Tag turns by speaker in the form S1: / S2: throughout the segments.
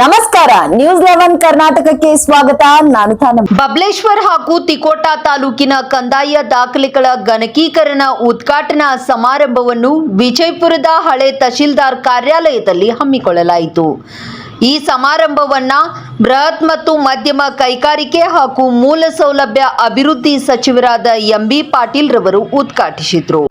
S1: ನಮಸ್ಕಾರ, ನ್ಯೂಸ್ 11 ಕರ್ನಾಟಕಕ್ಕೆ ಸ್ವಾಗತ. ನಾನು ತಾನಮ್ಮ.
S2: ಬಬಲೇಶ್ವರ ಹಾಗೂ ತಿಕೋಟ ತಾಲೂಕಿನ ಕಂದಾಯ ದಾಖಲೆಗಳ ಗಣಕೀಕರಣ ಉದ್ಘಾಟನಾ ಸಮಾರಂಭವನ್ನು ವಿಜಯಪುರದ ಹಳೆ ತಹಶೀಲ್ದಾರ್ ಕಾರ್ಯಾಲಯದಲ್ಲಿ ಹಮ್ಮಿಕೊಳ್ಳಲಾಯಿತು. ಈ ಸಮಾರಂಭವನ್ನು ಬೃಹತ್ ಮತ್ತು ಮಧ್ಯಮ ಕೈಗಾರಿಕೆ ಹಾಗೂ ಮೂಲ ಸೌಲಭ್ಯ ಅಭಿವೃದ್ಧಿ ಸಚಿವರಾದ ಎಂಬಿ ಪಾಟೀಲ್ ರವರು ಉದ್ಘಾಟಿಸಿದರು.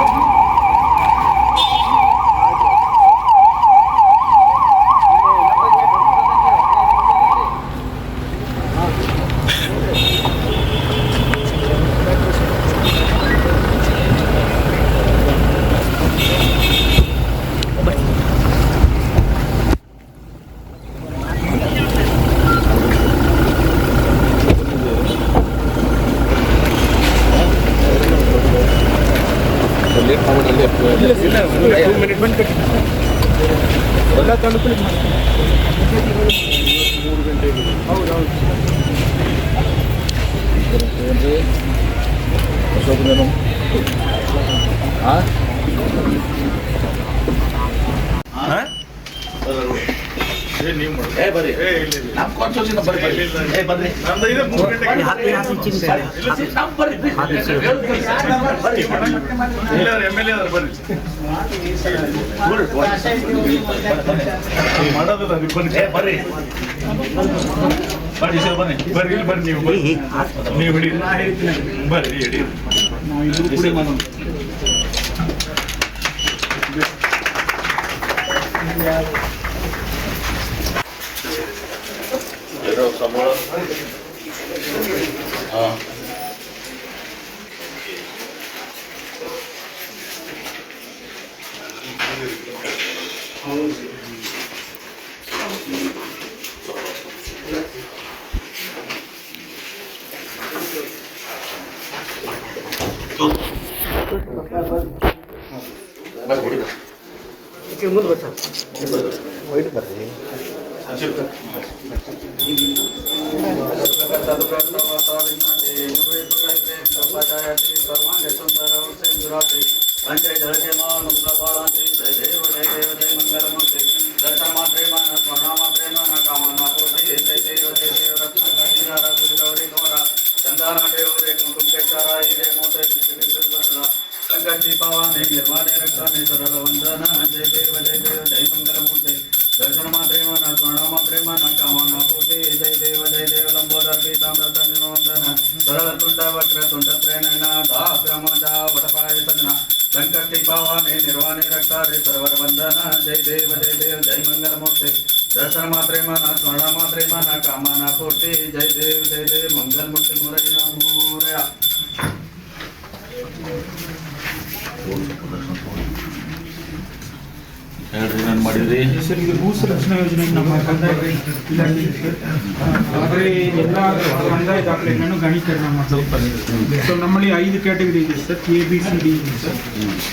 S3: ಹೆಸರಿಗೆ ಭೂ ಸಂರಕ್ಷಣಾ ಯೋಜನೆ ನಮ್ಮ ಕಂದಾಯ ಇಲಾಖೆ ಆದರೆ ಎಲ್ಲ ಕಂದಾಯ ದಾಖಲೆಗಳನ್ನು ಗಣಕೀಕರಣ ಮಾಡ್ತಾರೆ. ಸೊ ನಮ್ಮಲ್ಲಿ 5 ಕ್ಯಾಟಗರಿ ಇದೆ ಸರ್, ABCD ಇದೆ ಸರ್.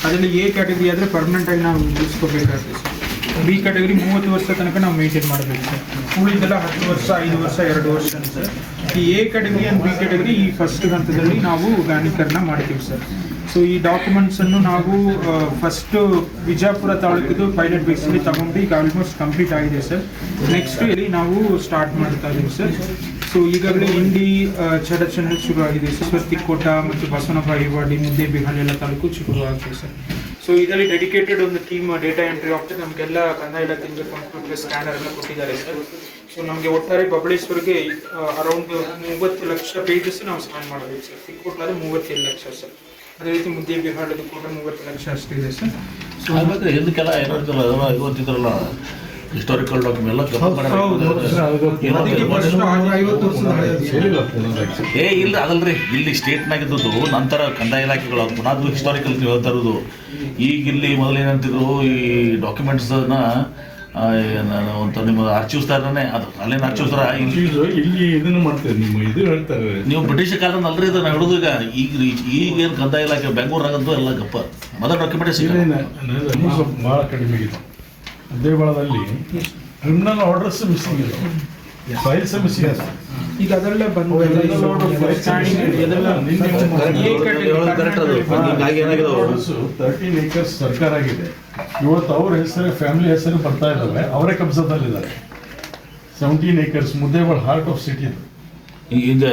S3: ಅದರಲ್ಲಿ A ಕ್ಯಾಟಗರಿ ಆದರೆ ಪರ್ಮನೆಂಟ್ ಆಗಿ ನಾವು ಉಳಿಸ್ಕೋಬೇಕಾಗ್ತದೆ ಸರ್. B ಕ್ಯಾಟಗರಿ 30 ವರ್ಷ ತನಕ ನಾವು ಮೇಂಟೈನ್ ಮಾಡಬೇಕು ಸರ್. ಉಳಿದೆಲ್ಲ 10 ವರ್ಷ, 5 ವರ್ಷ, 2 ವರ್ಷ ಸರ್. ಈ A category and B category ಈ ಫಸ್ಟ್ ಹಂತದಲ್ಲಿ ನಾವು ಗಣಕೀಕರಣ ಮಾಡ್ತೀವಿ ಸರ್. ಸೊ ಈ ಡಾಕ್ಯುಮೆಂಟ್ಸನ್ನು ನಾವು ಫಸ್ಟು ವಿಜಯಪುರ ತಾಲೂಕಿದು ಪೈಲಟ್ ಬೇಸಲ್ಲಿ ತಗೊಂಡು ಈಗ ಆಲ್ಮೋಸ್ಟ್ ಕಂಪ್ಲೀಟ್ ಆಗಿದೆ ಸರ್. ನೆಕ್ಸ್ಟ್ ಇಲ್ಲಿ ನಾವು ಸ್ಟಾರ್ಟ್ ಮಾಡ್ತಾ ಇದ್ದೀವಿ ಸರ್. ಸೊ ಈಗಾಗಲೇ ಇಂಡಿ ಚಡಚಂದ್ರ ಶುರು ಆಗಿದೆ ಸರ್. ತಿಕೋಟ ಮತ್ತು ಬಸವನಪ್ಪ ಐವಾಡಿ, ಮುದ್ದೇಬಿಹಾಳ ತಾಲೂಕು ಶುರು ಆಗಿದೆ ಸರ್. ಸೊ ಇದರಲ್ಲಿ ಡೆಡಿಕೇಟೆಡ್ ಒಂದು ಟೀಮ್ ಡೇಟಾ ಎಂಟ್ರಿ ಆಫ್ಟರ್ ನಮಗೆಲ್ಲ ಕಂದಾಯ ಇಲಾಖೆಯಿಂದ ಕಂಪ್ಯೂಟರ್ ಸ್ಕ್ಯಾನರ್ ಎಲ್ಲ ಕೊಟ್ಟಿದ್ದಾರೆ ಸರ್. ಸೊ ನಮಗೆ ಒಟ್ಟಾರೆ ಬಬಲೇಶ್ವರ್ಗೆ ಅರೌಂಡ್ 30 ಲಕ್ಷ ಪೇಜಸ್ ನಾವು ಸ್ಕ್ಯಾನ್ ಮಾಡಬೇಕು ಸರ್. ತಿಕೋಟ 37 ಲಕ್ಷ ಸರ್. ಅದೇ ರೀತಿ ಮುದ್ದೇಬಿಹಾಳದು ಕೂಡ 30 ಲಕ್ಷ ಅಷ್ಟಿದೆ ಸರ್. ಸೊ
S4: ಇದಕ್ಕೆಲ್ಲ ಇವತ್ತಿದ್ರಲ್ಲ ಹಿಸ್ಟಾರಿಕಲ್ ಡಾಕ್ಯುಮೆಂಟ್ ಇಲ್ಲ ಅದಲ್ರಿ, ಇಲ್ಲಿ ಸ್ಟೇಟ್ನಾಗಿದ್ದು ನಂತರ ಕಂದಾಯ ಇಲಾಖೆಗಳು ಪುನಃ ಹಿಸ್ಟಾರಿಕಲ್ ನೀವು ಹೇಳ್ತಾ ಇರೋದು. ಈಗ ಇಲ್ಲಿ ಮೊದಲು ಏನಂತಿದ್ರು, ಈ ಡಾಕ್ಯುಮೆಂಟ್ಸನ್ನ ಒಂದು ನಿಮ್ಮ ಆರ್ಚಿವ್ಸ್ತಾರನೇ ಅದು ಅಲ್ಲೇನು ಆರ್ಚಿವ್ಸ್ತಾರ
S5: ಇಲ್ಲಿ ಇದನ್ನು ಮಾಡ್ತಾರೆ. ನಿಮ್ಮ ಇದು ಹೇಳ್ತಾರೆ,
S4: ನೀವು ಬ್ರಿಟಿಷ್ ಕಾಲದ ಅಲ್ರಿ ಇದು ನಾವು ಹಿಡಿದು ಈಗ ಏನು ಕಂದಾಯ ಇಲಾಖೆ ಬೆಂಗಳೂರಾಗಂತೂ ಎಲ್ಲ ಗಪ್ಪ ಮೊದಲು ಡಾಕ್ಯುಮೆಂಟೇಶನ್
S5: ಭಾಳ ಕಡಿಮೆ ಇದೆ. ದೇವಾಲಯದಲ್ಲಿ ಕ್ರಿಮಿನಲ್ ಆರ್ಡರ್ಸ್ ಮಿಸ್ಸಿಂಗ್ ಇದೆ, ಫೈಲ್ಸ್ ಮಿಸ್ಸಿಂಗ್ ಇದೆ.
S3: ಈಗ ಅದೆಲ್ಲ ಬಂದು
S5: ಏಕರ್ಸ್ ಸರ್ಕಾರ ಆಗಿದೆ ಇವತ್ತು. ಅವ್ರ ಹೆಸರು ಫ್ಯಾಮಿಲಿ ಹೆಸರು ಬರ್ತಾ ಇದ್ದಾವೆ, ಅವರೇ ಕಬ್ಜದಲ್ಲಿದ್ದಾರೆ. 17 acres Muddebihal heart of city ಅದು.
S4: ಈಗ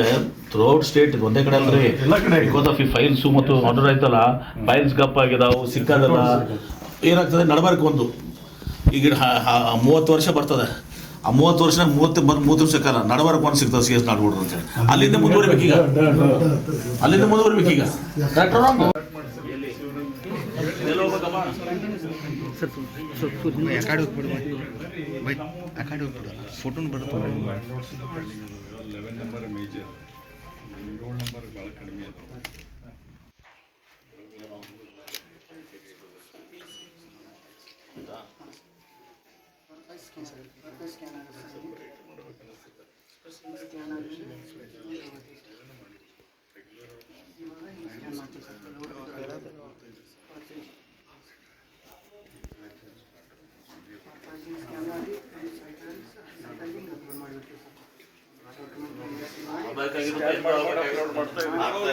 S4: ಥ್ರೂಔಟ್ ಸ್ಟೇಟ್ ಇದು ಒಂದೇ ಕಡೆ ಅಲ್ರಿ,
S5: ಎಲ್ಲ ಕಡೆ
S4: ಬಿಕಾಸ್ ಆಫ್ ಈ ಫೈಲ್ಸು ಮತ್ತು ಆರ್ಡರ್ ಆಯ್ತಲ್ಲ, ಫೈಲ್ಸ್ ಗಪ್ ಆಗಿದಾವು, ಸಿಕ್ಕಾದಲ್ಲ, ಏನಾಗ್ತದೆ ನಡಬಾರ್ಕು ಒಂದು ಈಗ 30 ವರ್ಷ ಬರ್ತದೆ, ಆ 30 ವರ್ಷ 30 ಸಿಕ್ಕಲ್ಲ, ನಡಬಾರ್ಕು ಒಂದು ಸಿಗ್ತದೆ CS ನಾಡ್ಬಿಡ್ರು ಅಂತೇಳಿ. ಅಲ್ಲಿಂದ ಮುಂದುವರಿಬೇಕೀಗ, ಅಲ್ಲಿಂದ ಮುಂದುವರಿಬೇಕೀಗ.
S6: ಫೋಟೋನ್ ಬರುತ್ತೆ.
S5: 11 ನಂಬರ್ ಮೇಜರ್, 7 ನಂಬರ್ ಭಾಳ ಕಡಿಮೆ ಅದು.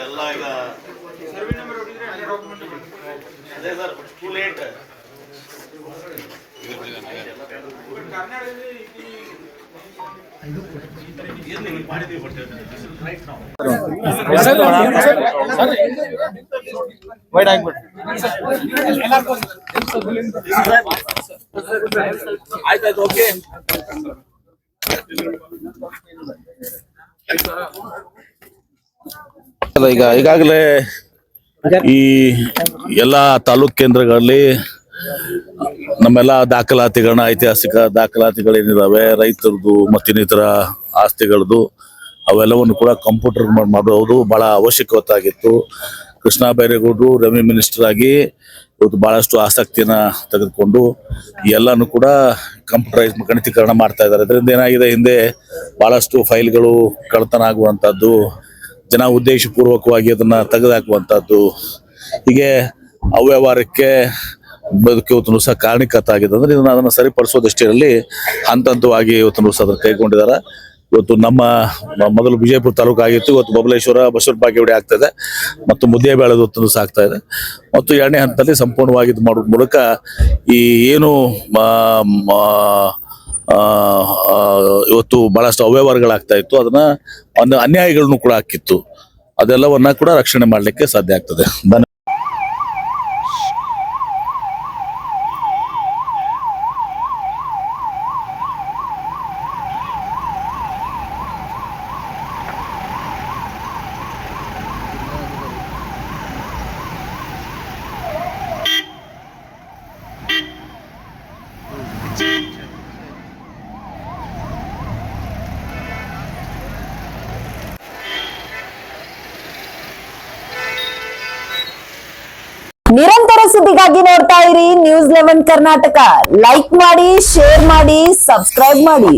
S4: ಎಲ್ಲ ಈಗ
S3: ಸರ್ವೆ ನಂಬರ್ ಹೊಡಿದ್ರೆ ಅಲ್ಲೇ ಡಾಕ್ಯುಮೆಂಟ್
S4: ಅದೇ ಸರ್, ಟೂ ಲೇಟ್.
S3: ಕರ್ನಾಟಕದಲ್ಲಿ
S4: ಇರ್ಲಿ ಮಾಡಿದ್ದೀವಿ ಬಟ್ ರೈಟ್ ನಾವು ಆಯ್ತಾಯ್ತು, ಓಕೆ. ಈಗಾಗಲೇ ಈ ಎಲ್ಲ ತಾಲೂಕ್ ಕೇಂದ್ರಗಳಲ್ಲಿ ನಮ್ಮೆಲ್ಲ ದಾಖಲಾತಿಗಳನ್ನ, ಐತಿಹಾಸಿಕ ದಾಖಲಾತಿಗಳೇನಿದಾವೆ ರೈತರದ್ದು ಮತ್ತು ಇನ್ನಿತರ ಆಸ್ತಿಗಳದ್ದು, ಅವೆಲ್ಲವನ್ನು ಕೂಡ ಕಂಪ್ಯೂಟರ್ ಮಾಡೋದು ಬಹಳ ಅವಶ್ಯಕವಾಗಿತ್ತು. ಕೃಷ್ಣ ಬೈರೇಗೌಡರು ರೆವಿನ್ಯೂ ಮಿನಿಸ್ಟರ್ ಆಗಿ ಇವತ್ತು ಬಹಳಷ್ಟು ಆಸಕ್ತಿಯನ್ನ ತೆಗೆದುಕೊಂಡು ಎಲ್ಲಾನು ಕೂಡ ಕಂಪ್ಯೂಟರೈಸ್ ಗಣಕೀಕರಣ ಮಾಡ್ತಾ ಇದ್ದಾರೆ. ಇದರಿಂದ ಏನಾಗಿದೆ, ಹಿಂದೆ ಬಹಳಷ್ಟು ಫೈಲ್ಗಳು ಕಳ್ಳತನ ಆಗುವಂತಹದ್ದು, ಜನ ಉದ್ದೇಶಪೂರ್ವಕವಾಗಿ ಅದನ್ನ ತೆಗೆದುಹಾಕುವಂತಹದ್ದು, ಹೀಗೆ ಅವ್ಯವಹಾರಕ್ಕೆ ಬದುಕು ಸಹ ಕಾರಣೀಕತ ಆಗಿದೆ. ಅಂದ್ರೆ ಅದನ್ನು ಸರಿಪಡಿಸೋ ದೃಷ್ಟಿಯಲ್ಲಿ ಹಂತ ಹಂತವಾಗಿ ಇವತ್ತು ಸಹ ಅದನ್ನು ಕೈಗೊಂಡಿದ್ದಾರೆ. ಇವತ್ತು ನಮ್ಮ ಮೊದಲು ವಿಜಯಪುರ ತಾಲೂಕು ಆಗಿತ್ತು, ಇವತ್ತು ಬಬಲೇಶ್ವರ, ಬಸವರ ಬಾಗೇವಾಡಿ ಆಗ್ತಾ ಇದೆ ಮತ್ತು ಮುದ್ದೇಬೇಳದ ಹೊತ್ತು ಸಾಗ್ತಾ ಇದೆ. ಮತ್ತು 2ನೇ ಹಂತದಲ್ಲಿ ಸಂಪೂರ್ಣವಾಗಿ ಇದು ಮಾಡೋ ಮೂಲಕ ಈ ಏನು ಇವತ್ತು ಬಹಳಷ್ಟು ಅವ್ಯವಹಾರಗಳಾಗ್ತಾ ಇತ್ತು, ಅದನ್ನ ಒಂದು ಅನ್ಯಾಯಗಳನ್ನು ಕೂಡ ಹಾಕಿತ್ತು, ಅದೆಲ್ಲವನ್ನ ಕೂಡ ರಕ್ಷಣೆ ಮಾಡಲಿಕ್ಕೆ ಸಾಧ್ಯ ಆಗ್ತದೆ.
S1: ನಿರಂತರ ಸುದ್ದಿಗಾಗಿ ನೋಡ್ತಾ ಇರಿ News 11 ಕರ್ನಾಟಕ. ಲೈಕ್ ಮಾಡಿ, ಶೇರ್ ಮಾಡಿ, ಸಬ್ಸ್ಕ್ರೈಬ್ ಮಾಡಿ.